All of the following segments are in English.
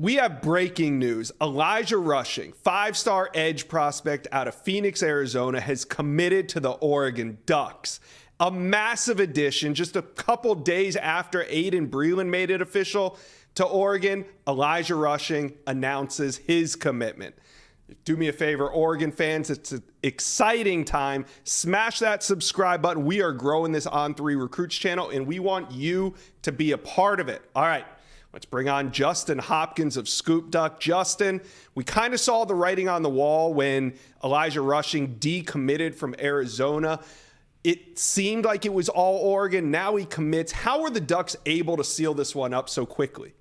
We have breaking news. Elijah Rushing, five-star edge prospect out of Phoenix, Arizona, has committed to the Oregon Ducks. A massive addition just a couple days after Aiden Breland made it official to Oregon. Elijah Rushing announces his commitment. Do me a favor, Oregon fans, it's an exciting time. Smash that subscribe button. We are growing this On3 Recruits channel, and we want you to be a part of it. All right, let's bring on Justin Hopkins of Scoop Duck. Justin, we kind of saw the writing on the wall when Elijah Rushing decommitted from Arizona. It seemed like it was all Oregon. Now he commits. How were the Ducks able to seal this one up so quickly?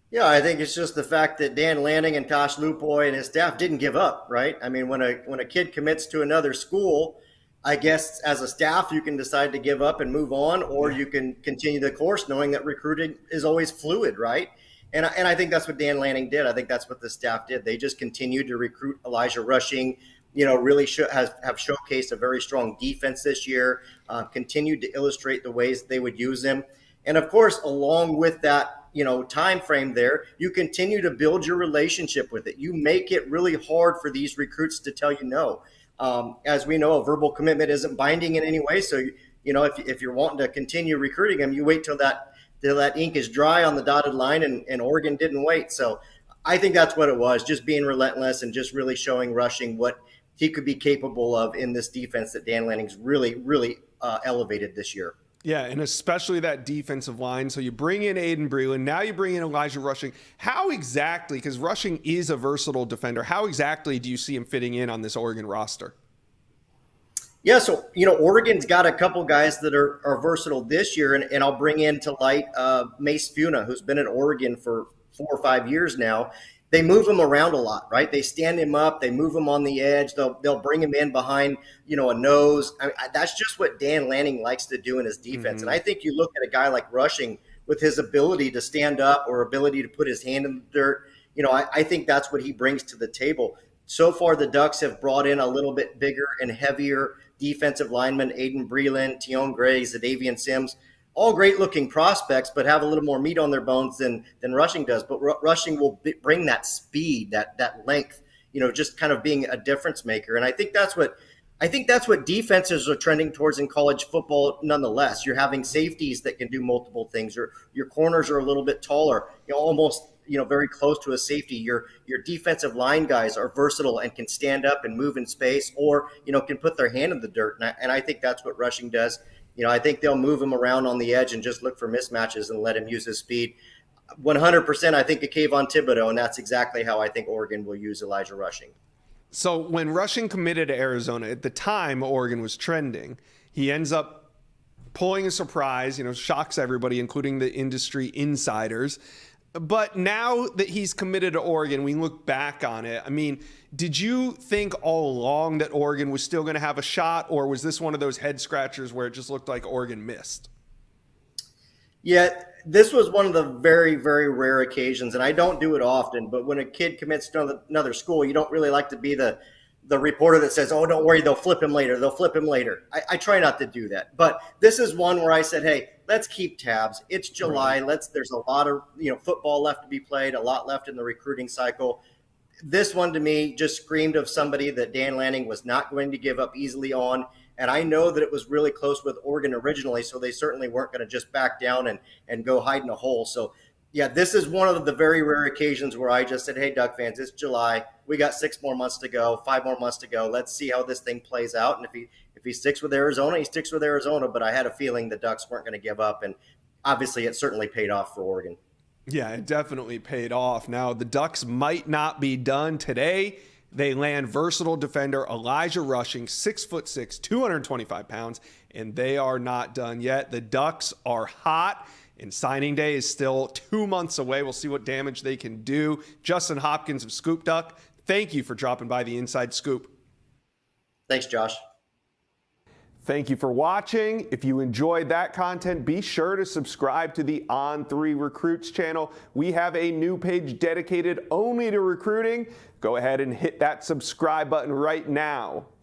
Yeah, I think it's just the fact that Dan Lanning and Tosh Lupoy and his staff didn't give up, right? I mean, when a kid commits to another school, I guess as a staff you can decide to give up and move on, or you can continue the course knowing that recruiting is always fluid, right? And I think that's what Dan Lanning did. I think that's what the staff did. They just continued to recruit Elijah Rushing. You know, really have showcased a very strong defense this year, continued to illustrate the ways they would use him. And of course, along with that, time frame there, you continue to build your relationship with it. You make it really hard for these recruits to tell you no. As we know, a verbal commitment isn't binding in any way. So, if you're wanting to continue recruiting them, you wait till that ink is dry on the dotted line, and Oregon didn't wait. So I think that's what it was, just being relentless and just really showing Rushing what he could be capable of in this defense that Dan Lanning's really, really elevated this year. Yeah, and especially that defensive line. So you bring in Aiden Breland. Now you bring in Elijah Rushing. How exactly, because Rushing is a versatile defender, how exactly do you see him fitting in on this Oregon roster? Yeah, so, Oregon's got a couple guys that are versatile this year, and I'll bring in to light Mace Funa, who's been in Oregon for 4 or 5 years now. They move him around a lot, right? They stand him up. They move him on the edge. They'll bring him in behind, a nose. That's just what Dan Lanning likes to do in his defense. Mm-hmm. And I think you look at a guy like Rushing with his ability to stand up or ability to put his hand in the dirt. I think that's what he brings to the table. So far, the Ducks have brought in a little bit bigger and heavier defensive linemen, Aiden Breland, Tion Gray, Zadavian Sims. All great-looking prospects, but have a little more meat on their bones than Rushing does. But Rushing will bring that speed, that length, just kind of being a difference maker. And I think that's what defenses are trending towards in college football. Nonetheless, you're having safeties that can do multiple things. Your corners are a little bit taller, almost very close to a safety. Your defensive line guys are versatile and can stand up and move in space, or can put their hand in the dirt. And I think that's what Rushing does. I think they'll move him around on the edge and just look for mismatches and let him use his speed. 100%, I think of Kayvon Thibodeau, and that's exactly how I think Oregon will use Elijah Rushing. So when Rushing committed to Arizona, at the time Oregon was trending, he ends up pulling a surprise, shocks everybody, including the industry insiders. But now that he's committed to Oregon, we look back on it. I mean, did you think all along that Oregon was still going to have a shot, or was this one of those head scratchers where it just looked like Oregon missed? Yeah, this was one of the very, very rare occasions, and I don't do it often, but when a kid commits to another school, you don't really like to be the reporter that says, oh, don't worry, they'll flip him later. I try not to do that. But this is one where I said, hey, let's keep tabs. It's July. Right. There's a lot of, football left to be played, a lot left in the recruiting cycle. This one to me just screamed of somebody that Dan Lanning was not going to give up easily on. And I know that it was really close with Oregon originally, so they certainly weren't going to just back down and go hide in a hole. So, yeah, this is one of the very rare occasions where I just said, hey, Duck fans, it's July. We got 6 more months to go, 5 more months to go. Let's see how this thing plays out. And if he sticks with Arizona, he sticks with Arizona. But I had a feeling the Ducks weren't going to give up. And obviously it certainly paid off for Oregon. Yeah, it definitely paid off. Now, the Ducks might not be done today. They land versatile defender Elijah Rushing, 6'6", 225 pounds, and they are not done yet. The Ducks are hot, and signing day is still 2 months away. We'll see what damage they can do. Justin Hopkins of Scoop Duck, thank you for dropping by the Inside Scoop. Thanks, Josh. Thank you for watching. If you enjoyed that content, be sure to subscribe to the On3 Recruits channel. We have a new page dedicated only to recruiting. Go ahead and hit that subscribe button right now.